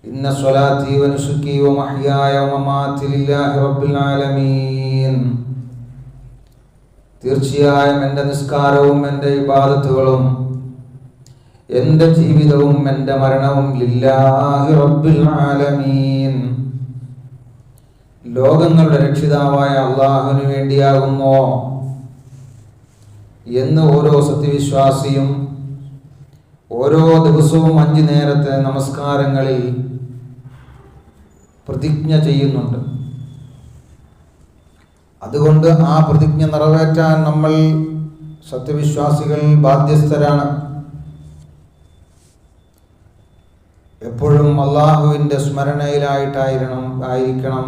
ഇന്ന സ്വലാത്തി വനുസുക്കി വമഹ്യായ വമമാതി ലില്ലാഹി റബ്ബിൽ ആലമീൻ. തീർച്ചയായും എൻ്റെ നിസ്കാരവും എൻ്റെ ഇബാദത്തുകളും എൻ്റെ ജീവിതവും എൻ്റെ മരണവും ലില്ലാഹി റബ്ബിൽ ആലമീൻ, ലോകങ്ങളുടെ രക്ഷിതാവായ അല്ലാഹുവിന് വേണ്ടിയാകുന്നു എന്ന് ഓരോ സത്യവിശ്വാസിയും ഓരോ ദിവസവും 5 നേരത്തെ നമസ്കാരങ്ങളിൽ പ്രതിജ്ഞ ചെയ്യുന്നുണ്ട്. അതുകൊണ്ട് ആ പ്രതിജ്ഞ നിറവേറ്റാൻ നമ്മൾ സത്യവിശ്വാസികൾ ബാധ്യസ്ഥരാണ്. എപ്പോഴും അള്ളാഹുവിൻ്റെ സ്മരണയിലായിട്ടായിരിക്കണം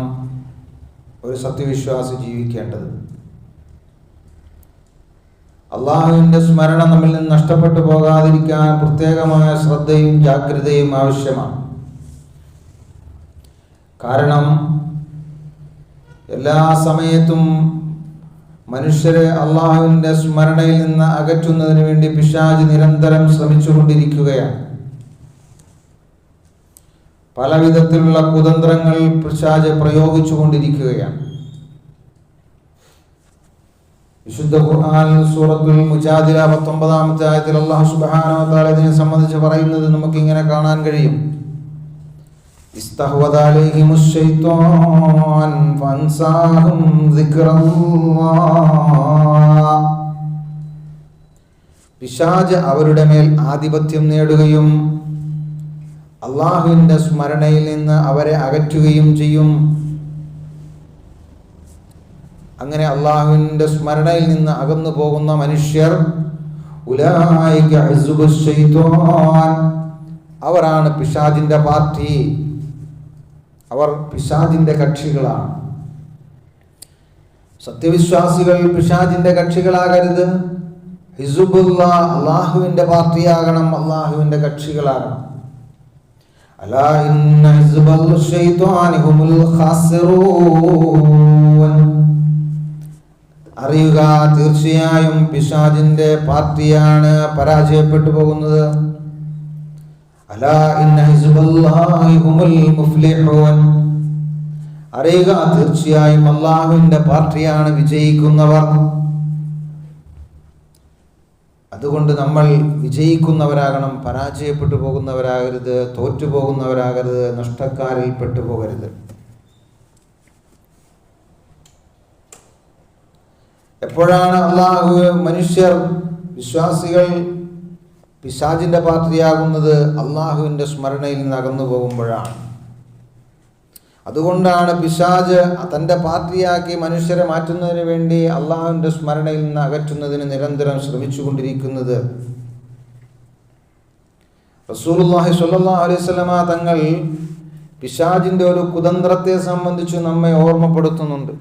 ഒരു സത്യവിശ്വാസി ജീവിക്കേണ്ടത്. അള്ളാഹുവിൻ്റെ സ്മരണ നമ്മിൽ നിന്ന് നഷ്ടപ്പെട്ടു പോകാതിരിക്കാൻ പ്രത്യേകമായ ശ്രദ്ധയും ജാഗ്രതയും ആവശ്യമാണ്. കാരണം എല്ലാ സമയത്തും മനുഷ്യരെ അള്ളാഹുവിൻ്റെ സ്മരണയിൽ നിന്ന് അകറ്റുന്നതിന് വേണ്ടി പിശാച് നിരന്തരം ശ്രമിച്ചുകൊണ്ടിരിക്കുകയാണ്. പല വിധത്തിലുള്ള കുതന്ത്രങ്ങൾ പിശാച് പ്രയോഗിച്ചുകൊണ്ടിരിക്കുകയാണ്. വിശുദ്ധ ഖുർആൻ സൂറത്തുൽ മുജാദില 19-ാമത്തെ ആയത്തിൽ അല്ലാഹു സുബ്ഹാനഹു വ തആല ഇതിനെ സംബന്ധിച്ച് പറയുന്നത് നമുക്ക് ഇങ്ങനെ കാണാൻ കഴിയും. ഇസ്തഹ്വദ അലൈഹിമുശ് ശൈത്വാൻ ഫൻസാഹും സിക്റല്ലാഹ്. പിശാച് അവരുടെ മേൽ ആധിപത്യം നേടുകയും അള്ളാഹുവിൻ്റെ സ്മരണയിൽ നിന്ന് അവരെ അകറ്റുകയും ചെയ്യും. അങ്ങനെ അള്ളാഹുവിൻ്റെ സ്മരണയിൽ നിന്ന് അകന്നു പോകുന്ന മനുഷ്യർ ഉലൈക ഹിസ്ബുശ് ശൈത്വാൻ, അവരാണ് പിശാചിൻ്റെ പാർട്ടി, അവർ പിശാചിൻ്റെ കക്ഷികളാണ്. സത്യവിശ്വാസികൾ പിശാചിൻ്റെ കക്ഷികളാകരുത്. ഹിസ്ബുല്ലാഹ്, അള്ളാഹുവിൻ്റെ പാർട്ടിയാകണം, അള്ളാഹുവിൻ്റെ കക്ഷികളാകണം. അലാ ഇന്ന ഹിസ്ബൽ ശൈത്വാനി ഹുമുൽ ഖാസിറൂൻ. അറിയുക, തീർച്ചയായും പിശാചിന്റെ പാർട്ടിയാണ് പരാജയപ്പെട്ടു പോകുന്നത്. അലാ ഇന്ന ഹിസ്ബല്ലാഹി ഹുമുൽ മുഫ്ലിഹൂൻ. അറിയുക, തീർച്ചയായും അല്ലാഹുവിന്റെ പാർട്ടിയാണ് വിജയിക്കുന്നവർ. അതുകൊണ്ട് നമ്മൾ വിജയിക്കുന്നവരാകണം, പരാജയപ്പെട്ടു പോകുന്നവരാകരുത്, തോറ്റുപോകുന്നവരാകരുത്, നഷ്ടക്കാരിൽ പെട്ടുപോകരുത്. എപ്പോഴാണ് മനുഷ്യർ വിശ്വാസികൾ പിശാചിന്റെ പാർട്ടിയാകുന്നത്? അള്ളാഹുവിൻ്റെ സ്മരണയിൽ നിന്ന് അകന്നു പോകുമ്പോഴാണ്. അതുകൊണ്ടാണ് പിശാച് തൻ്റെ പാർട്ടിയാക്കി മനുഷ്യരെ മാറ്റുന്നതിന് വേണ്ടി അള്ളാഹുവിൻ്റെ സ്മരണയിൽ നിന്ന് അകറ്റുന്നതിന് നിരന്തരം ശ്രമിച്ചുകൊണ്ടിരിക്കുന്നത്. റസൂലുള്ളാഹി സ്വല്ലല്ലാഹു അലൈഹി വസല്ലമ തങ്ങൾ പിശാചിൻ്റെ ഒരു കുതന്ത്രത്തെ സംബന്ധിച്ച് നമ്മെ ഓർമ്മപ്പെടുത്തുന്നുണ്ട്.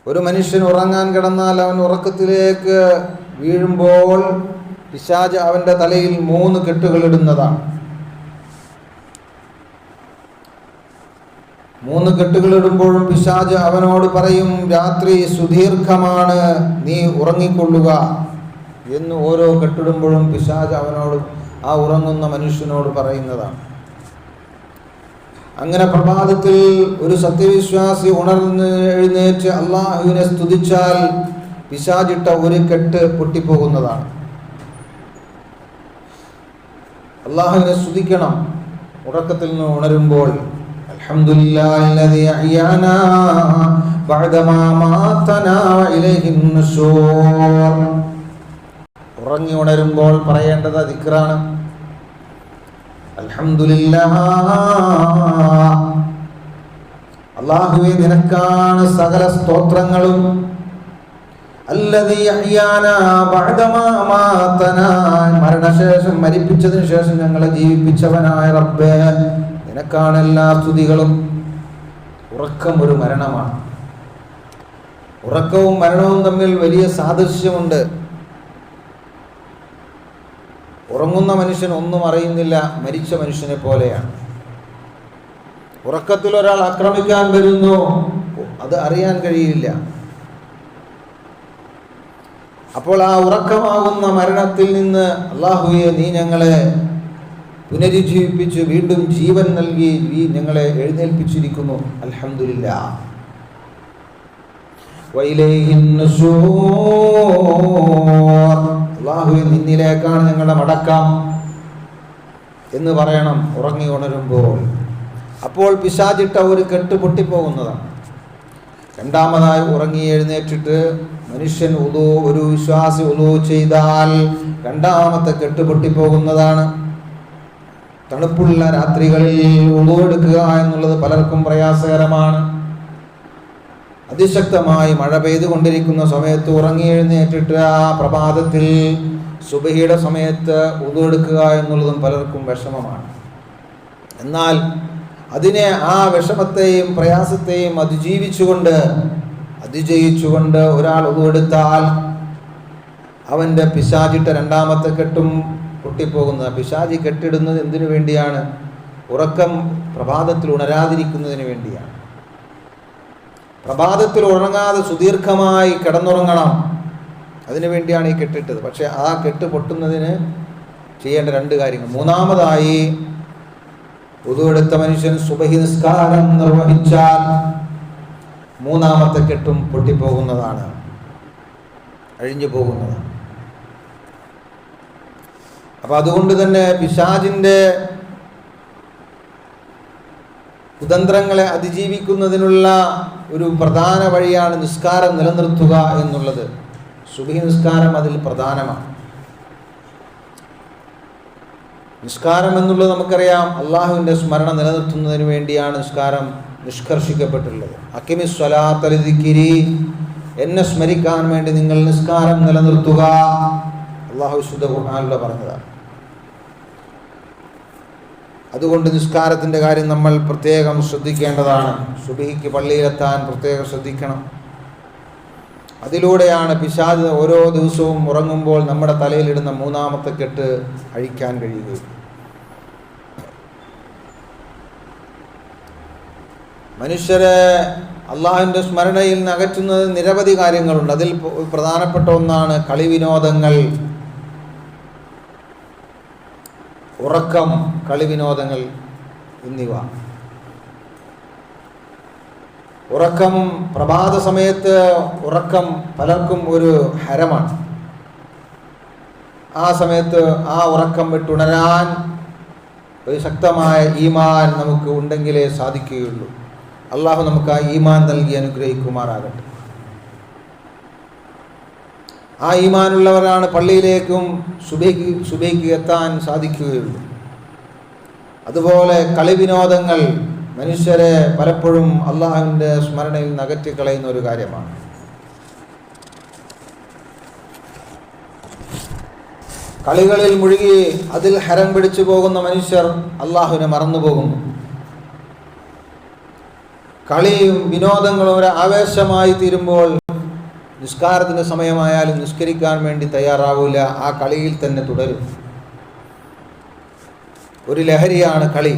ഒരു മനുഷ്യൻ ഉറങ്ങാൻ കിടന്നാൽ അവൻ ഉറക്കത്തിലേക്ക് വീഴുമ്പോൾ പിശാച് അവൻ്റെ തലയിൽ 3 കെട്ടുകൾ ഇടുന്നതാണ്. 3 കെട്ടുകൾ ഇടുമ്പോഴും പിശാച് അവനോട് പറയും, രാത്രി സുദീർഘമാണ്, നീ ഉറങ്ങിക്കൊള്ളുക എന്ന് ഓരോ കെട്ടിടുമ്പോഴും പിശാച് അവനോട്, ആ ഉറങ്ങുന്ന മനുഷ്യനോട് പറയുന്നതാണ്. അങ്ങനെ പ്രഭാതത്തിൽ ഒരു സത്യവിശ്വാസി ഉണർന്ന് എഴുന്നേറ്റ് അള്ളാഹുവിനെ സ്തുതിച്ചാൽ പിശാചിട്ട ഒരു കെട്ട് പൊട്ടിപ്പോകുന്നതാണ്. അള്ളാഹുവിനെ സ്തുതിക്കണം ഉറക്കത്തിൽ നിന്ന് ഉണരുമ്പോൾ. അൽഹംദുലില്ലാഹില്ലദീ അഹ്യാനാ ബഅദമാ മാതനാ വഇലൈഹിൻ നുശൂർ. ഉറങ്ങി ഉണരുമ്പോൾ പറയേണ്ടത് ദിക്റാണ്. അൽഹംദുലില്ലാഹ്, അല്ലാഹുവേ നിനക്കാണ് സകല സ്തോത്രങ്ങളും. അല്ലദീ അഹ്യാനാ ബഅദമാ മാതനാ, മരണശേഷം മരിപ്പിച്ചതിന് ശേഷം ഞങ്ങളെ ജീവിപ്പിച്ചവനായ റബ്ബേ നിനക്കാണ് എല്ലാ സ്തുതികളും. ഉറക്കം ഒരു മരണമാണ്. ഉറക്കവും മരണവും തമ്മിൽ വലിയ സാദൃശ്യമുണ്ട്. ഉറങ്ങുന്ന മനുഷ്യൻ ഒന്നും അറിയുന്നില്ല, മരിച്ച മനുഷ്യനെ പോലെയാണ്. ഉറക്കത്തിൽ ഒരാൾ ആക്രമിക്കാൻ വരുന്നു, അത് അറിയാൻ കഴിയില്ല. അപ്പോൾ ആ ഉറക്കമാകുന്ന മരണത്തിൽ നിന്ന് അല്ലാഹുവേ നീ ഞങ്ങളെ പുനരുജ്ജീവിപ്പിച്ച് വീണ്ടും ജീവൻ നൽകി ഞങ്ങളെ എഴുന്നേൽപ്പിച്ചിരിക്കുന്നു. അൽഹംദുലില്ലാഹ്. അല്ലാഹുവേ, നിന്നിലേക്കാണ് ഞങ്ങളുടെ മടക്കം എന്ന് പറയണം ഉറങ്ങി ഉണരുമ്പോൾ. അപ്പോൾ പിശാചിട്ട ഒരു കെട്ട് പൊട്ടിപ്പോകുന്നതാണ്. രണ്ടാമതായി ഉറങ്ങി എഴുന്നേറ്റിട്ട് മനുഷ്യൻ ഒരു വിശ്വാസി ഉളൂ ചെയ്താൽ രണ്ടാമത്തെ കെട്ട് പൊട്ടിപ്പോകുന്നതാണ്. തണുപ്പുള്ള രാത്രികളിൽ ഉളൂ എടുക്കുക എന്നുള്ളത് പലർക്കും പ്രയാസകരമാണ്. അതിശക്തമായി മഴ പെയ്തുകൊണ്ടിരിക്കുന്ന സമയത്ത് ഉറങ്ങി എഴുന്നേറ്റിട്ട് ആ പ്രഭാതത്തിൽ സുബഹിയുടെ സമയത്ത് ഉളൂ എടുക്കുക എന്നുള്ളതും പലർക്കും വിഷമമാണ്. എന്നാൽ അതിനെ, ആ വിഷമത്തെയും പ്രയാസത്തെയും അതിജയിച്ചുകൊണ്ട് ഒരാൾ ഉളൂ എടുത്താൽ അവൻ്റെ പിശാചിട്ട രണ്ടാമത്തെ കെട്ടും പൊട്ടിപ്പോകുന്നത്. പിശാചി കെട്ടിടുന്നത് എന്തിനു വേണ്ടിയാണ്? ഉറക്കം പ്രഭാതത്തിൽ ഉണരാതിരിക്കുന്നതിന് വേണ്ടിയാണ്. പ്രഭാതത്തിൽ ഉറങ്ങാതെ സുദീർഘമായി കിടന്നുറങ്ങണം, അതിനു വേണ്ടിയാണ് ഈ കെട്ടിട്ടത്. പക്ഷെ ആ കെട്ട് പൊട്ടുന്നതിന് ചെയ്യേണ്ട രണ്ട് കാര്യങ്ങൾ. മൂന്നാമതായി, വുദു എടുത്ത മനുഷ്യൻ സുബഹി നിസ്കാരം നിർവഹിച്ചാൽ മൂന്നാമത്തെ കെട്ടും പൊട്ടിപ്പോകുന്നതാണ്, അഴിഞ്ഞു പോകുന്നതാണ്. അപ്പം അതുകൊണ്ട് തന്നെ പിശാചിൻ്റെ കുതന്ത്രങ്ങളെ അതിജീവിക്കുന്നതിനുള്ള ഒരു പ്രധാന വഴിയാണ് നിസ്കാരം നിലനിർത്തുക എന്നുള്ളത്. സുബഹി നിസ്കാരം അതിൽ പ്രധാനമാണ്. നിസ്കാരം എന്നുള്ളത് നമുക്കറിയാം, അള്ളാഹുവിൻ്റെ സ്മരണ നിലനിർത്തുന്നതിന് വേണ്ടിയാണ് നിസ്കാരം നിഷ്കർഷിക്കപ്പെട്ടുള്ളത്. അഖിമി സ്വലാത്ത ലിദിക്രി, എന്നെ സ്മരിക്കാൻ വേണ്ടി നിങ്ങൾ നിസ്കാരം നിലനിർത്തുക, അള്ളാഹു വിശുദ്ധ ഖുർആനിലൂടെ പറഞ്ഞതാണ്. അതുകൊണ്ട് നിസ്കാരത്തിൻ്റെ കാര്യം നമ്മൾ പ്രത്യേകം ശ്രദ്ധിക്കേണ്ടതാണ്. സുബഹിക്ക് പള്ളിയിലെത്താൻ പ്രത്യേകം ശ്രദ്ധിക്കണം. അതിലൂടെയാണ് പിശാച് ഓരോ ദിവസവും ഉറങ്ങുമ്പോൾ നമ്മുടെ തലയിലിടുന്ന മൂന്നാമത്തെ കെട്ട് അഴിക്കാൻ കഴിയുകയും. മനുഷ്യരെ അള്ളാഹുവിൻ്റെ സ്മരണയിൽ നിന്ന് അകറ്റുന്നത് നിരവധി കാര്യങ്ങളുണ്ട്. അതിൽ പ്രധാനപ്പെട്ട ഒന്നാണ് കളി വിനോദങ്ങൾ, ഉറക്കം, കളി വിനോദങ്ങൾ എന്നിവ. ഉറക്കം, പ്രഭാത സമയത്ത് ഉറക്കം പലർക്കും ഒരു ഹരമാണ്. ആ സമയത്ത് ആ ഉറക്കം വിട്ടുണരാൻ ഒരു ശക്തമായ ഈമാൻ നമുക്ക് ഉണ്ടെങ്കിലേ സാധിക്കുകയുള്ളൂ. അള്ളാഹു നമുക്ക് ആ ഈമാൻ നൽകി അനുഗ്രഹിക്കുമാറാകട്ടെ. ആ ഈമാനുള്ളവരാണ് പള്ളിയിലേക്കും സുബഹിക്ക് എത്താൻ സാധിക്കുകയുള്ളൂ. അതുപോലെ കളി വിനോദങ്ങൾ മനുഷ്യരെ പലപ്പോഴും അള്ളാഹുവിൻ്റെ സ്മരണയിൽ നിന്ന് അകറ്റിക്കളയുന്ന ഒരു കാര്യമാണ്. കളികളിൽ മുഴുകി അതിൽ ഹരം പിടിച്ചു പോകുന്ന മനുഷ്യർ അള്ളാഹുവിനെ മറന്നു പോകുന്നു. കളിയും വിനോദങ്ങളും ഒരു ആവേശമായി തീരുമ്പോൾ നിസ്കാരത്തിൻ്റെ സമയമായാലും നിസ്കരിക്കാൻ വേണ്ടി തയ്യാറാവില്ല, ആ കളിയിൽ തന്നെ തുടരും. ഒരു ലഹരിയാണ് കളി.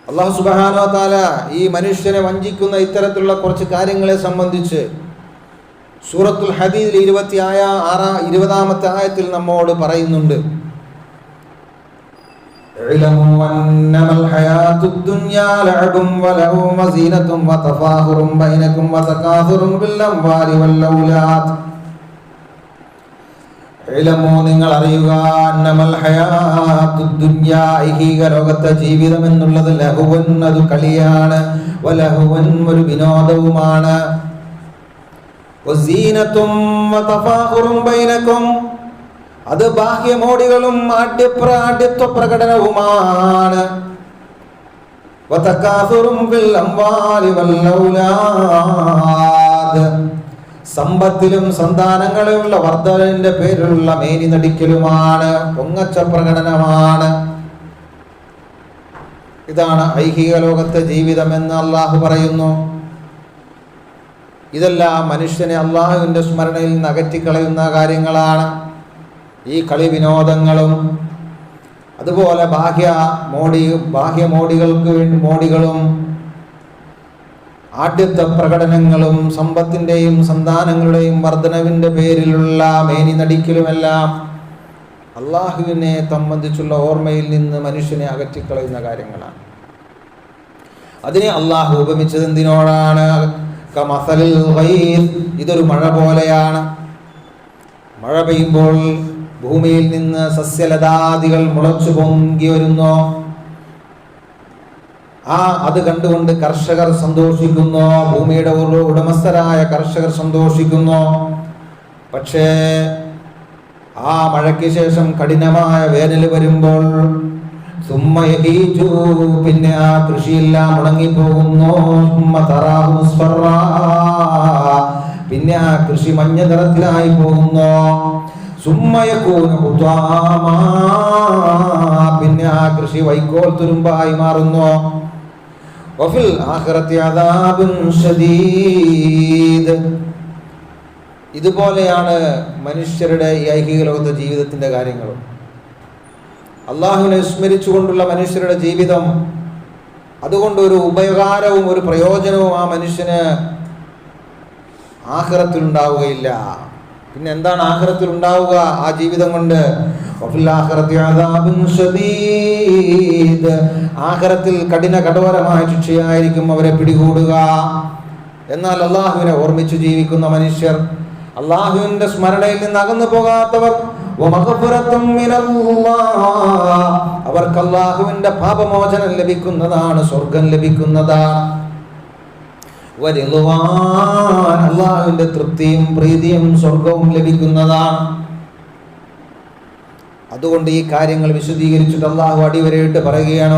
അല്ലാഹു സുബ്ഹാനഹു വ തആല ഈ മനുഷ്യനെ വഞ്ചിക്കുന്ന ഇത്തരത്തിലുള്ള കുറച്ച് കാര്യങ്ങളെ സംബന്ധിച്ച് സൂറത്തുൽ ഹദീദിൽ 20-ാമത്തെ ആയത്തിൽ നമ്മോട് പറയുന്നുണ്ട്. ഇഅ്ലമു അന്നമൽ ഹയാത്തുദ് ദുനിയാ ലഅബും വലഹും വസീനത്തും വതഫാഖുറും ബൈനകും വതകാസുറും ബിൽ അംവാലി വൽ ഔലാദ്. ഇഅ്ലമു, നിങ്ങൾ അറിയുക, അന്നമൽ ഹയാത്തുദ് ദുനിയാ, ഐഹിക ലോകത്തെ ജീവിതം എന്നുള്ളത് ലഹുവൻ, അത് കളിയാണ്, വലഹുവൻ, ഒരു വിനോദവുമാണ്, വസീനത്തും വതഫാഖുറും ബൈനകും, അത് ബാഹ്യമോടികളും ആഢ്യത്വ പ്രകടനവുമാണ്, വതകാസുറും ബിൽ അംവാലി വൽ ഔലാദ്, സമ്പത്തിലും സന്താനങ്ങളിലുള്ള വർദ്ധനവിന്റെ പേരിലുള്ള മേനി നടിക്കലുമാണ്, പൊങ്ങച്ച പ്രകടനമാണ്. ഇതാണ് ഐഹിക ലോകത്തെ ജീവിതമെന്ന് അള്ളാഹു പറയുന്നു. ഇതെല്ലാം മനുഷ്യനെ അള്ളാഹുവിൻ്റെ സ്മരണയിൽ നിന്ന് അകറ്റിക്കളയുന്ന കാര്യങ്ങളാണ്. ഈ കളി വിനോദങ്ങളും അതുപോലെ മോടികളും ആഢ്യത്വ പ്രകടനങ്ങളും സമ്പത്തിൻ്റെയും സന്താനങ്ങളുടെയും വർധനവിൻ്റെ പേരിലുള്ള മേനി നടിക്കലുമെല്ലാം അള്ളാഹുവിനെ സംബന്ധിച്ചുള്ള ഓർമ്മയിൽ നിന്ന് മനുഷ്യനെ അകറ്റിക്കളയുന്ന കാര്യങ്ങളാണ്. അതിനെ അള്ളാഹു ഉപമിച്ചത് എന്തിനോടാണ്? കമസലിൽ ഗൈസ്, ഇതൊരു മഴ പോലെയാണ്. മഴ പെയ്യുമ്പോൾ ഭൂമിയിൽ നിന്ന് സസ്യലതാദികൾ മുളച്ചു പൊങ്ങി വരുന്നു. അത് കണ്ടുകൊണ്ട് കർഷകർ സന്തോഷിക്കുന്നു, ഭൂമിയുടെ ഉടമസ്ഥരായ കർഷകർ സന്തോഷിക്കുന്നു. പക്ഷേ ആ മഴയ്ക്ക് ശേഷം കഠിനമായ വേനൽ വരുമ്പോൾ പിന്നെ ആ കൃഷിയെല്ലാം മുടങ്ങിപ്പോകുന്നു. പിന്നെ ആ കൃഷി മഞ്ഞ നിറത്തിലായി പോകുന്നു. പിന്നെ ആ കൃഷി വൈക്കോൽ തുരുമ്പായി മാറുന്നു. ഇതുപോലെയാണ് മനുഷ്യരുടെ ഈ ഐഹിക ലോകത്തെ ജീവിതത്തിന്റെ കാര്യങ്ങളും. അള്ളാഹുവിനെ വിസ്മരിച്ചുകൊണ്ടുള്ള മനുഷ്യരുടെ ജീവിതം, അതുകൊണ്ട് ഒരു ഉപകാരവും ഒരു പ്രയോജനവും ആ മനുഷ്യന് ആഖിറത്തിൽ ഉണ്ടാവുകയില്ല. പിന്നെ എന്താണ് ആഖിറത്തിൽ ഉണ്ടാവുക ആ ജീവിതം കൊണ്ട്? ആഖിറത്തിൽ കഠോരമായ ശിക്ഷയായിരിക്കും അവരെ പിടികൂടുക. എന്നാൽ അള്ളാഹുവിനെ ഓർമ്മിച്ചു ജീവിക്കുന്ന മനുഷ്യർ, അള്ളാഹുവിന്റെ സ്മരണയിൽ നിന്ന് അകന്നു പോകാത്തവർ, അവർക്ക് അള്ളാഹുവിന്റെ പാപമോചനം ലഭിക്കുന്നതാണ്, സ്വർഗം ലഭിക്കുന്നതാണ്. അള്ളാഹുവിന്റെ തൃപ്തിയും പ്രീതിയും സ്വർഗവും ലഭിക്കുന്നതാണ്. അതുകൊണ്ട് ഈ കാര്യങ്ങൾ വിശദീകരിച്ചിട്ട് അള്ളാഹു അടിവരയിട്ട് പറയുകയാണ്,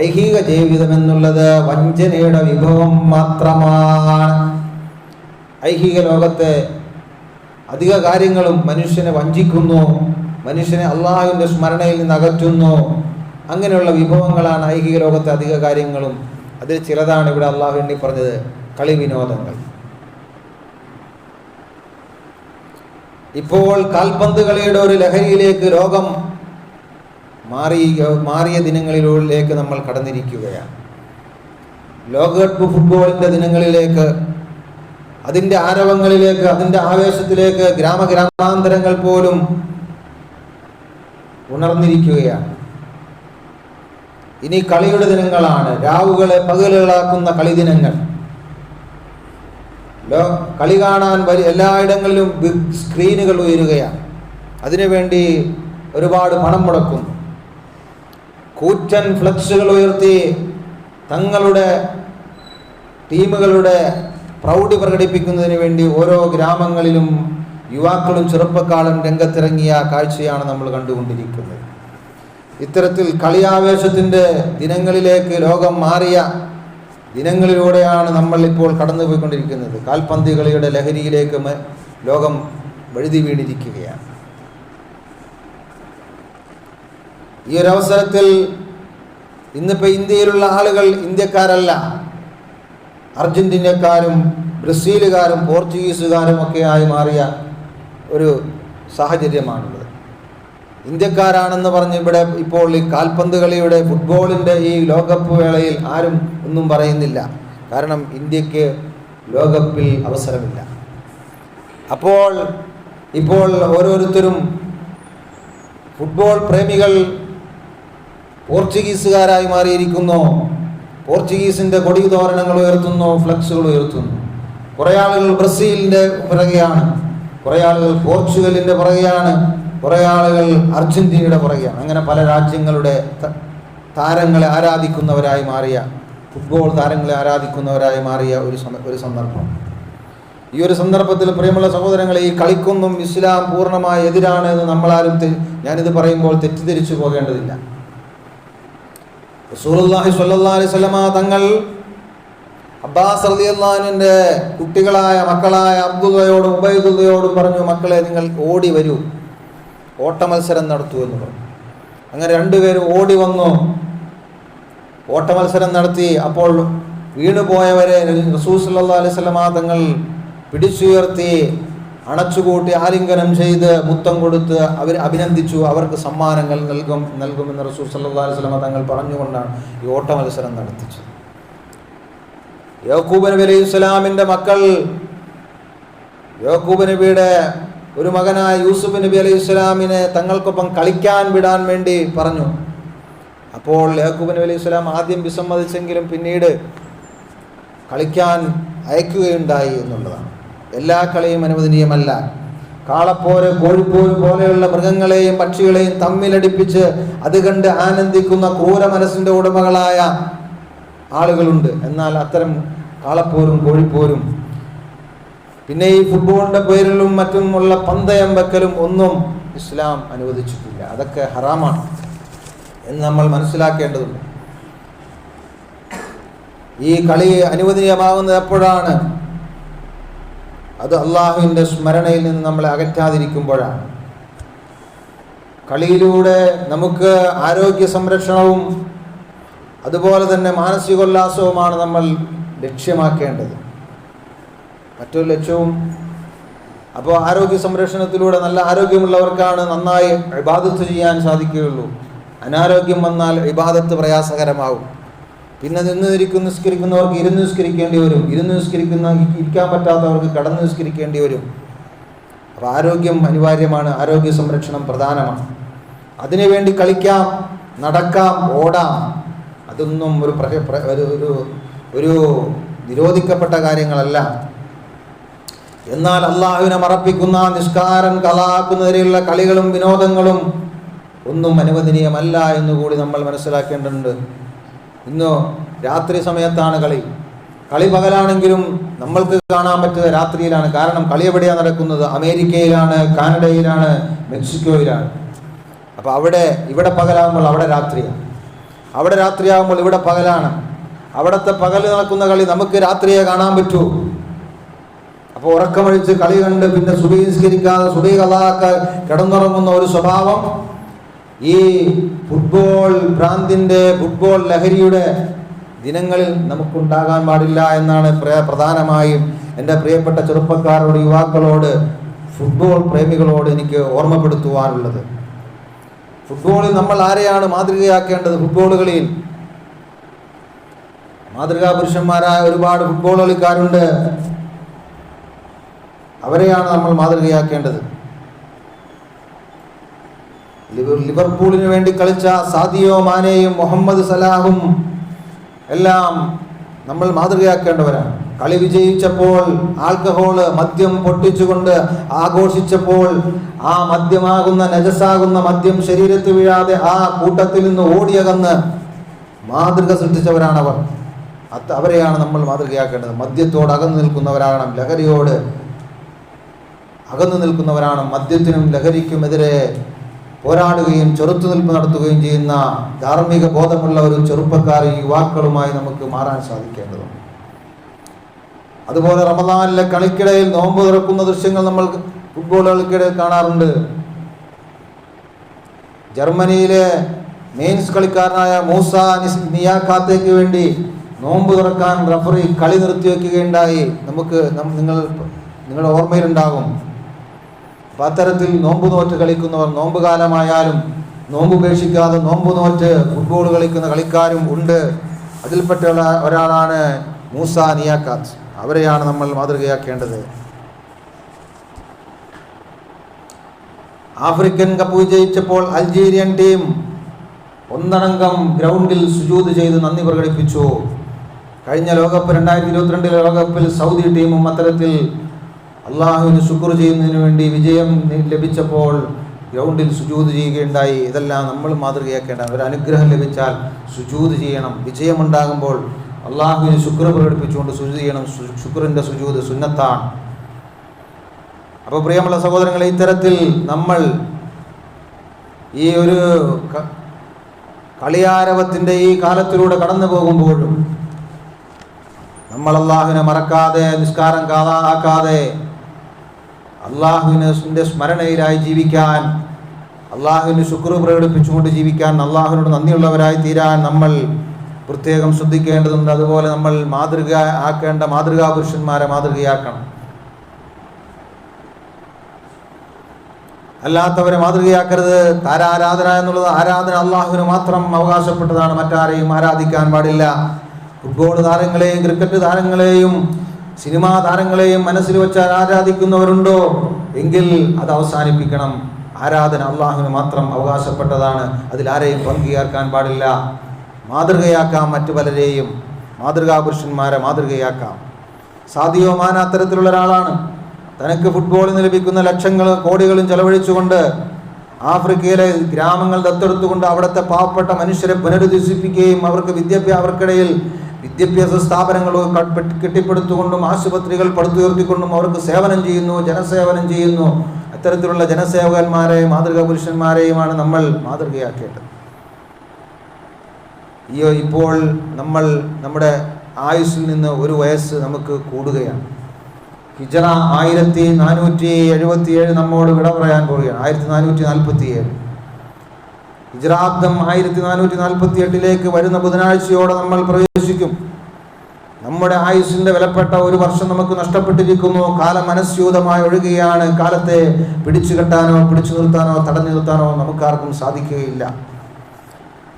ഐഹിക ജീവിതം എന്നുള്ളത് വഞ്ചനയുടെ വിഭവം മാത്രമാണ്. ഐഹിക ലോകത്തെ അധിക കാര്യങ്ങളും മനുഷ്യനെ വഞ്ചിക്കുന്നു, മനുഷ്യനെ അള്ളാഹുവിന്റെ സ്മരണയിൽ നിന്ന് അകറ്റുന്നു. അങ്ങനെയുള്ള വിഭവങ്ങളാണ് ഐഹിക ലോകത്തെ അധിക കാര്യങ്ങളും. അതിൽ ചിലതാണ് ഇവിടെ അള്ളാഹു എണ്ണി പറഞ്ഞത്, കളി വിനോദങ്ങൾ. ഇപ്പോൾ കാൽപന്ത് കളിയുടെ ഒരു ലഹരിയിലേക്ക് ലോകം മാറിയ ദിനങ്ങളിലേക്ക് നമ്മൾ കടന്നിരിക്കുകയാണ്. ലോകകപ്പ് ഫുട്ബോളിന്റെ ദിനങ്ങളിലേക്ക്, അതിൻ്റെ ആരവങ്ങളിലേക്ക്, അതിൻ്റെ ആവേശത്തിലേക്ക് ഗ്രാമാന്തരങ്ങൾ പോലും ഉണർന്നിരിക്കുകയാണ്. ഇനി കളിയുടെ ദിനങ്ങളാണ്, രാവുകളെ പകലുകളാക്കുന്ന കളി ദിനങ്ങൾ. കളി കാണാൻ എല്ലായിടങ്ങളിലും ബിഗ് സ്ക്രീനുകൾ ഉയരുകയാണ്. അതിനുവേണ്ടി ഒരുപാട് പണം മുടക്കുന്നു. കൂറ്റൻ ഫ്ലക്സുകൾ ഉയർത്തി തങ്ങളുടെ ടീമുകളുടെ പ്രൗഢി പ്രകടിപ്പിക്കുന്നതിന് വേണ്ടി ഓരോ ഗ്രാമങ്ങളിലും യുവാക്കളും ചെറുപ്പക്കാരും രംഗത്തിറങ്ങിയ കാഴ്ചയാണ് നമ്മൾ കണ്ടുകൊണ്ടിരിക്കുന്നത്. ഇത്തരത്തിൽ കളിയാവേശത്തിൻ്റെ ദിനങ്ങളിലേക്ക് ലോകം മാറിയ ദിനങ്ങളിലൂടെയാണ് നമ്മൾ ഇപ്പോൾ കടന്നുപോയിക്കൊണ്ടിരിക്കുന്നത്. കാൽപന്ത് കളിയുടെ ലഹരിയിലേക്ക് ലോകം വഴുതി വീണിരിക്കുകയാണ്. ഈ ഒരു അവസരത്തിൽ ഇന്നിപ്പോൾ ഇന്ത്യയിലുള്ള ആളുകൾ ഇന്ത്യക്കാരല്ല, അർജന്റീനക്കാരും ബ്രസീലുകാരും പോർച്ചുഗീസുകാരും ഒക്കെ ആയി മാറിയ ഒരു സാഹചര്യമാണുള്ളത്. ഇന്ത്യക്കാരാണെന്ന് പറഞ്ഞ് ഇവിടെ ഇപ്പോൾ ഈ കാൽപന്ത് കളിയുടെ ഫുട്ബോളിൻ്റെ ഈ ലോകകപ്പ് വേളയിൽ ആരും ഒന്നും പറയുന്നില്ല. കാരണം ഇന്ത്യക്ക് ലോകകപ്പിൽ അവസരമില്ല. ഇപ്പോൾ ഓരോരുത്തരും ഫുട്ബോൾ പ്രേമികൾ പോർച്ചുഗീസുകാരായി മാറിയിരിക്കുന്നു. പോർച്ചുഗീസിൻ്റെ കൊടി തോരണങ്ങൾ ഉയർത്തുന്നു, ഫ്ലക്സുകൾ ഉയർത്തുന്നു. കുറേ ആളുകൾ ബ്രസീലിൻ്റെ പുറകെയാണ്, കുറേ ആളുകൾ പോർച്ചുഗലിൻ്റെ പുറകെയാണ്, കുറേ ആളുകൾ അർജന്റീനയുടെ പുറകെയാണ്. അങ്ങനെ പല രാജ്യങ്ങളുടെ താരങ്ങളെ ആരാധിക്കുന്നവരായി മാറിയ, ഫുട്ബോൾ താരങ്ങളെ ആരാധിക്കുന്നവരായി മാറിയ ഒരു സന്ദർഭം. ഈ ഒരു സന്ദർഭത്തിൽ പ്രിയമുള്ള സഹോദരങ്ങളെ, ഈ കളിക്കൊന്നും ഇസ്ലാം പൂർണ്ണമായി എതിരാണ് എന്ന് നമ്മളാരും ഞാനിത് പറയുമ്പോൾ തെറ്റിദ്ധരിച്ചു പോകേണ്ടതില്ല. റസൂലുള്ളാഹി സ്വല്ലല്ലാഹു അലൈഹി വസല്ലമ തങ്ങൾ അബ്ബാസ് റളിയല്ലാഹു അൻഹുവിന്റെ കുട്ടികളായ മക്കളായ അബ്ദുള്ളയോടും ഉബൈദുള്ളയോടും പറഞ്ഞു, മക്കളെ നിങ്ങൾ ഓടി വരൂ, ഓട്ടമത്സരം നടത്തൂ എന്ന് പറഞ്ഞു. അങ്ങനെ രണ്ടുപേരും ഓടി വന്നു, ഓട്ടമത്സരം നടത്തി. അപ്പോൾ വീണുപോയവരെ റസൂൽ സല്ലല്ലാഹു അലൈഹി വസല്ലമ തങ്ങൾ പിടിച്ചുയർത്തി അണച്ചുകൂട്ടി ആലിംഗനം ചെയ്ത് മുത്തം കൊടുത്ത് അവർ അഭിനന്ദിച്ചു. അവർക്ക് സമ്മാനങ്ങൾ നൽകുമെന്ന് റസൂൽ സല്ലല്ലാഹു അലൈഹി വസല്ലമ തങ്ങൾ പറഞ്ഞുകൊണ്ടാണ് ഈ ഓട്ടമത്സരം നടത്തിച്ചത്. യാക്കൂബ് നബി അലൈഹി സ്വലാമിൻ്റെ മക്കൾ യാക്കൂബ് നബിയുടെ ഒരു മകനായ യൂസുഫ് നബി അലൈഹി സ്വലാമിനെ തങ്ങൾക്കൊപ്പം കളിക്കാൻ വിടാൻ വേണ്ടി പറഞ്ഞു. അപ്പോൾ യാക്കൂബ് നബി അലൈഹി സ്വലാം ആദ്യം വിസമ്മതിച്ചെങ്കിലും പിന്നീട് കളിക്കാൻ അയക്കുകയുണ്ടായി എന്നുള്ളതാണ്. എല്ലാ കളിയും അനുവദനീയമല്ല. കാളപ്പോര്, കോഴിപ്പോര് പോലെയുള്ള മൃഗങ്ങളെയും പക്ഷികളെയും തമ്മിലടിപ്പിച്ച് അത് കണ്ട് ആനന്ദിക്കുന്ന ക്രൂര മനസ്സിൻ്റെ ഉടമകളായ ആളുകളുണ്ട്. എന്നാൽ അത്തരം കാളപ്പോരും കോഴിപ്പോരും പിന്നെ ഈ ഫുട്ബോളിൻ്റെ പേരിലും മറ്റുമുള്ള പന്തയം വെക്കലും ഒന്നും ഇസ്ലാം അനുവദിച്ചിട്ടില്ല. അതൊക്കെ ഹറാമാണ് എന്ന് നമ്മൾ മനസ്സിലാക്കേണ്ടതുണ്ട്. ഈ കളി അനുവദനീയമാകുന്നത് എപ്പോഴാണ്? അത് അള്ളാഹുവിൻ്റെ സ്മരണയിൽ നിന്ന് നമ്മളെ അകറ്റാതിരിക്കുമ്പോഴാണ്. കളിയിലൂടെ നമുക്ക് ആരോഗ്യ സംരക്ഷണവും അതുപോലെ തന്നെ മാനസികോല്ലാസവുമാണ് നമ്മൾ ലക്ഷ്യമാക്കേണ്ടത്, മറ്റൊരു ലക്ഷ്യവും. അപ്പോൾ ആരോഗ്യ സംരക്ഷണത്തിലൂടെ നല്ല ആരോഗ്യമുള്ളവർക്കാണ് നന്നായി ഇബാദത്ത് ചെയ്യാൻ സാധിക്കുകയുള്ളൂ. അനാരോഗ്യം വന്നാൽ ഇബാദത്ത് പ്രയാസകരമാവും. പിന്നെ നിസ്കരിക്കുന്നവർക്ക് ഇരുന്ന് നിസ്കരിക്കേണ്ടി വരും, ഇരിക്കാൻ പറ്റാത്തവർക്ക് കടന്ന് നിസ്കരിക്കേണ്ടി വരും. അപ്പോൾ ആരോഗ്യം അനിവാര്യമാണ്, ആരോഗ്യ സംരക്ഷണം പ്രധാനമാണ്. അതിനുവേണ്ടി കളിക്കാം, നടക്കാം, ഓടാം, അതൊന്നും ഒരു നിരോധിക്കപ്പെട്ട കാര്യങ്ങളല്ല. എന്നാൽ അള്ളാഹുവിനെ മറപ്പിക്കുന്ന, നിസ്കാരം കളാക്കുന്നതിലുള്ള കളികളും വിനോദങ്ങളും ഒന്നും അനുവദനീയമല്ല എന്നുകൂടി നമ്മൾ മനസ്സിലാക്കേണ്ടതുണ്ട്. ഇന്ന് രാത്രി സമയത്താണ് കളി പകലാണെങ്കിലും നമ്മൾക്ക് കാണാൻ പറ്റുക രാത്രിയിലാണ്. കാരണം കളി എവിടെയാണ് നടക്കുന്നത്? അമേരിക്കയിലാണ്, കാനഡയിലാണ്, മെക്സിക്കോയിലാണ്. അപ്പോൾ ഇവിടെ പകലാകുമ്പോൾ അവിടെ രാത്രിയാണ്, അവിടെ രാത്രിയാകുമ്പോൾ ഇവിടെ പകലാണ്. അവിടുത്തെ പകൽ നടക്കുന്ന കളി നമുക്ക് രാത്രിയെ കാണാൻ പറ്റൂ. അപ്പോൾ ഉറക്കമഴിച്ച് കളി കണ്ട് പിന്നെ സുബഹി നിസ്കരിക്കാതെ സുബഹി ഖളാഅൊക്കെ കിടന്നുറങ്ങുന്ന ഒരു സ്വഭാവം ഈ ഫുട്ബോൾ ഭ്രാന്തിൻ്റെ, ഫുട്ബോൾ ലഹരിയുടെ ദിനങ്ങളിൽ നമുക്കുണ്ടാകാൻ പാടില്ല എന്നാണ് പ്രധാനമായും എൻ്റെ പ്രിയപ്പെട്ട ചെറുപ്പക്കാരോട്, യുവാക്കളോട്, ഫുട്ബോൾ പ്രേമികളോട് എനിക്ക് ഓർമ്മപ്പെടുത്തുവാനുള്ളത്. ഫുട്ബോളിൽ നമ്മൾ ആരെയാണ് മാതൃകയാക്കേണ്ടത്? ഫുട്ബോൾ കളിയിൽ മാതൃകാ പുരുഷന്മാരായ ഒരുപാട് ഫുട്ബോൾ കളിക്കാരുണ്ട്. അവരെയാണ് നമ്മൾ മാതൃകയാക്കേണ്ടത്. ലിവർപൂളിന് വേണ്ടി കളിച്ച സാദിയോ മാനെയും മുഹമ്മദ് സലാഹും എല്ലാം നമ്മൾ മാതൃകയാക്കേണ്ടവരാണ്. കളി വിജയിച്ചപ്പോൾ ആൽക്കഹോള്, മദ്യം പൊട്ടിച്ചുകൊണ്ട് ആഘോഷിച്ചപ്പോൾ ആ മദ്യമാകുന്ന, നജസാകുന്ന മദ്യം ശരീരത്തിൽ വീഴാതെ ആ കൂട്ടത്തിൽ നിന്ന് ഓടിയകന്ന് മാതൃക സൃഷ്ടിച്ചവരാണവർ. അവരെയാണ് നമ്മൾ മാതൃകയാക്കേണ്ടത്. മദ്യത്തോട് അകന്നു നിൽക്കുന്നവരാകണം, ലഹരിയോട് അകന്നു നിൽക്കുന്നവരാണ്. മദ്യത്തിനും ലഹരിക്കുമെതിരെ പോരാടുകയും ചെറുത്തുനിൽപ്പ് നടത്തുകയും ചെയ്യുന്ന ധാർമ്മിക ബോധമുള്ള ഒരു ചെറുപ്പക്കാരും യുവാക്കളുമായി നമുക്ക് മാറാൻ സാധിക്കേണ്ടതുണ്ട്. അതുപോലെ റമദാനിലെ കളിക്കിടയിൽ നോമ്പ് തുറക്കുന്ന ദൃശ്യങ്ങൾ നമ്മൾ ഫുട്ബോൾ കളിക്കിടയിൽ കാണാറുണ്ട്. ജർമ്മനിയിലെ മെയിൻസ് കളിക്കാരനായ മൂസ നിയാഖാത്തേക്ക് വേണ്ടി നോമ്പ് തുറക്കാൻ റഫറി കളി നിർത്തിവെക്കുകയുണ്ടായി. നിങ്ങളുടെ ഓർമ്മയിലുണ്ടാകും. അപ്പം അത്തരത്തിൽ നോമ്പ് നോറ്റ് കളിക്കുന്നവർ, നോമ്പ് കാലമായാലും നോമ്പ് ഉപേക്ഷിക്കാതെ നോമ്പ് നോറ്റ് ഫുട്ബോൾ കളിക്കുന്ന കളിക്കാരും ഉണ്ട്. അതിൽപ്പെട്ട ഒരാളാണ് മൂസ നിയാഖാത്ത്. അവരെയാണ് നമ്മൾ മാതൃകയാക്കേണ്ടത്. ആഫ്രിക്കൻ കപ്പ് വിജയിച്ചപ്പോൾ അൾജീരിയൻ ടീം ഒന്നടങ്കം ഗ്രൗണ്ടിൽ സുജൂദ് ചെയ്ത് നന്ദി പ്രകടിപ്പിച്ചു. കഴിഞ്ഞ ലോകകപ്പ് 2022 ലോകകപ്പിൽ സൗദി ടീമും അത്തരത്തിൽ അള്ളാഹുവിന് ശുക്ർ ചെയ്യുന്നതിന് വേണ്ടി വിജയം ലഭിച്ചപ്പോൾ ഗ്രൗണ്ടിൽ സുജൂദ് ചെയ്യുകയുണ്ടായി. ഇതെല്ലാം നമ്മൾ മാതൃകയാക്കേണ്ട. ഒരു അനുഗ്രഹം ലഭിച്ചാൽ സുജൂദ് ചെയ്യണം. വിജയമുണ്ടാകുമ്പോൾ അള്ളാഹുവിന് ശുക്ർ പ്രകടിപ്പിച്ചുകൊണ്ട് സുജൂദ് ചെയ്യണം. ശുക്റിൻ്റെ സുജൂദ് സുന്നത്താണ്. അപ്പോൾ പ്രിയമുള്ള സഹോദരങ്ങളെ, ഇത്തരത്തിൽ നമ്മൾ ഈ ഒരു കളിയാരവത്തിൻ്റെ ഈ കാലത്തിലൂടെ കടന്നു പോകുമ്പോഴും നമ്മൾ അള്ളാഹുവിനെ മറക്കാതെ, നിസ്കാരം കാതാക്കാതെ അള്ളാഹുവിൻ്റെ സ്മരണയിലായി ജീവിക്കാൻ, അള്ളാഹുവിന് ശുക്ർ പ്രകടിപ്പിച്ചുകൊണ്ട് ജീവിക്കാൻ, അള്ളാഹുവിനോട് നന്ദിയുള്ളവരായി തീരാൻ നമ്മൾ പ്രത്യേകം ശ്രദ്ധിക്കേണ്ടതുണ്ട്. അതുപോലെ നമ്മൾ ആക്കേണ്ട മാതൃകാ പുരുഷന്മാരെ മാതൃകയാക്കണം. അല്ലാത്തവരെ മാതൃകയാക്കരുത്. താരാരാധന എന്നുള്ളത് ആരാധന അള്ളാഹുവിന് മാത്രം അവകാശപ്പെട്ടതാണ്. മറ്റാരെയും ആരാധിക്കാൻ പാടില്ല. ഫുട്ബോൾ താരങ്ങളെയും ക്രിക്കറ്റ് താരങ്ങളെയും സിനിമാ താരങ്ങളെയും മനസ്സിൽ വെച്ച് ആരാധിക്കുന്നവരുണ്ടോ എങ്കിൽ അത് അവസാനിപ്പിക്കണം. ആരാധന അള്ളാഹുവിന് മാത്രം അവകാശപ്പെട്ടതാണ്. അതിലാരെയും പങ്കുചേർക്കാൻ പാടില്ല. മാതൃകയാക്കാം, മറ്റു പലരെയും മാതൃകാ പുരുഷന്മാരെ മാതൃകയാക്കാം. സാദിയോ മാന അത്തരത്തിലുള്ള ഒരാളാണ്. തനിക്ക് ഫുട്ബോളിന് ലഭിക്കുന്ന ലക്ഷങ്ങളും കോടികളും ചെലവഴിച്ചുകൊണ്ട് ആഫ്രിക്കയിലെ ഗ്രാമങ്ങൾ ദത്തെടുത്തുകൊണ്ട് അവിടുത്തെ പാവപ്പെട്ട മനുഷ്യരെ പുനരുദ്ധരിപ്പിക്കുകയും അവർക്കിടയിൽ വിദ്യാഭ്യാസ സ്ഥാപനങ്ങൾ കെട്ടിപ്പടുത്തുകൊണ്ടും ആശുപത്രികൾ പടുത്തുയർത്തിക്കൊണ്ടും അവർക്ക് സേവനം ചെയ്യുന്നു, ജനസേവനം ചെയ്യുന്നു. അത്തരത്തിലുള്ള ജനസേവകന്മാരെയും മാതൃകാ പുരുഷന്മാരെയുമാണ് നമ്മൾ മാതൃകയാക്കേണ്ടത്. ഇപ്പോൾ നമ്മൾ നമ്മുടെ ആയുസ്സിൽ നിന്ന് ഒരു വയസ്സ് നമുക്ക് കൂടുകയാണ്. ഹിജറ 1477 നമ്മോട് വിട പറയാൻ പോവുകയാണ്. 1447 ഹിജറാബ്ദം 1448 വരുന്ന ബുധനാഴ്ചയോടെ നമ്മൾ പ്രവേശിക്കും. നമ്മുടെ ആയുസ്സിന്റെ വിലപ്പെട്ട ഒരു വർഷം നമുക്ക് നഷ്ടപ്പെട്ടിരിക്കുന്നു. കാലം മനസ്യൂതമായി ഒഴുകുകയാണ്. കാലത്തെ പിടിച്ചു കെട്ടാനോ പിടിച്ചു നിർത്താനോ തടഞ്ഞു നിർത്താനോ നമുക്കാർക്കും സാധിക്കുകയില്ല.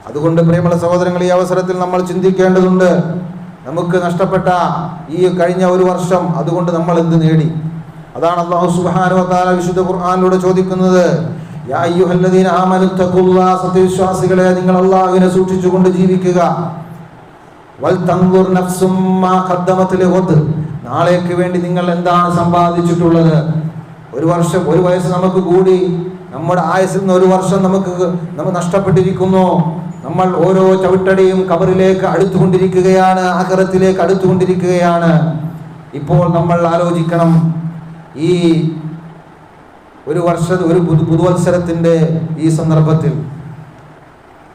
അതുകൊണ്ട് പ്രിയമുള്ള സഹോദരങ്ങൾ, ഈ അവസരത്തിൽ നമ്മൾ ചിന്തിക്കേണ്ടതുണ്ട്. നമുക്ക് നഷ്ടപ്പെട്ട ഈ കഴിഞ്ഞ ഒരു വർഷം അതുകൊണ്ട് നമ്മൾ എന്ത് നേടി? അതാണ് അല്ലാഹു സുബ്ഹാനഹു വ തആല വിശുദ്ധ ഖുർആനിലൂടെ ചോദിക്കുന്നത്. യാ അയ്യുഹല്ലദീന ആമനു തഖുല്ലാഹ, സത്യവിശ്വാസികളെ നിങ്ങൾ അല്ലാഹുവിനെ സൂക്ഷിച്ചുകൊണ്ട് ജീവിക്കുക. വൽ തൻദുർ നഫ്സും മാ ഖദ്ദമത് ലിഗദ്, നാളേക്ക് വേണ്ടി നിങ്ങൾ എന്താണ് സമ്പാദിച്ചിട്ടുള്ളത്? ഒരു വയസ്സ് നമുക്ക് കൂടി. നമ്മുടെ ആയുസ്സിൽ നിന്ന് ഒരു വർഷം നമുക്ക് നഷ്ടപ്പെട്ടിരിക്കുന്നു. നമ്മൾ ഓരോ ചവിട്ടടിയും കബറിലേക്ക് അടുത്തുകൊണ്ടിരിക്കുകയാണ്, ആഖിറത്തിലേക്ക് അടുത്തുകൊണ്ടിരിക്കുകയാണ്. ഇപ്പോൾ നമ്മൾ ആലോചിക്കണം, ഈ ഒരു പുതുവത്സരത്തിൻ്റെ ഈ സന്ദർഭത്തിൽ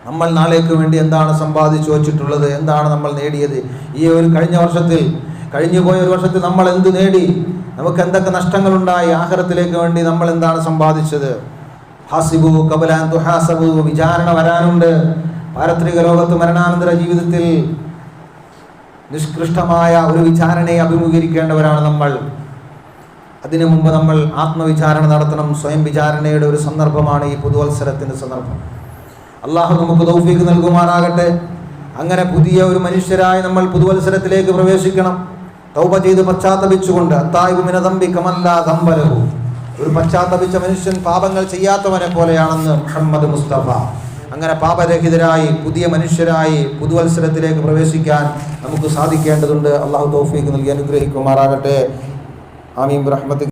നമ്മൾ നാളേക്ക് വേണ്ടി എന്താണ് സമ്പാദിച്ചു വച്ചിട്ടുള്ളത്? എന്താണ് നമ്മൾ നേടിയത്? ഈ ഒരു കഴിഞ്ഞുപോയ ഒരു വർഷത്തിൽ നമ്മൾ എന്ത് നേടി? നമുക്ക് എന്തൊക്കെ നഷ്ടങ്ങളുണ്ടായി? ആഖിറത്തിലേക്ക് വേണ്ടി നമ്മൾ എന്താണ് സമ്പാദിച്ചത്? ഹാസിബു ഖബല അൻ തുഹാസബു, വിചാരണ വരാനുണ്ട്. പാരത്രിക ലോകത്ത് മരണാനന്തര ജീവിതത്തിൽ നിഷ്കൃഷ്ടമായ ഒരു വിചാരണയെ അഭിമുഖീകരിക്കേണ്ടവരാണ് നമ്മൾ. അതിനു മുമ്പ് നമ്മൾ ആത്മവിചാരണ നടത്തണം. സ്വയം വിചാരണയുടെ ഒരു സന്ദർഭമാണ് ഈ പുതുവത്സരത്തിൻ്റെ സന്ദർഭം. അള്ളാഹു നമുക്ക് തൗഫീഖ് നൽകുമാറാകട്ടെ. അങ്ങനെ പുതിയ ഒരു മനുഷ്യരായി നമ്മൾ പുതുവത്സരത്തിലേക്ക് പ്രവേശിക്കണം. തൗബ ചെയ്ത് പശ്ചാത്തപിച്ചുകൊണ്ട്, അത്തായിബു മിന ദംബി കമല്ലാ ദംബ ലഹു, ഒരു പശ്ചാത്തപിച്ച മനുഷ്യൻ പാപങ്ങൾ ചെയ്യാത്തവനെ പോലെയാണെന്ന് മുഹമ്മദ് മുസ്തഫ. അങ്ങനെ പാപരഹിതരായി പുതിയ മനുഷ്യരായി പുതുവത്സരത്തിലേക്ക് പ്രവേശിക്കാൻ നമുക്ക് സാധിക്കേണ്ടതുണ്ട്. അള്ളാഹു തൗഫീഖ് നൽകി അനുഗ്രഹിക്കുമാറാകട്ടെ. ആമീൻ ബിറഹ്മതിക.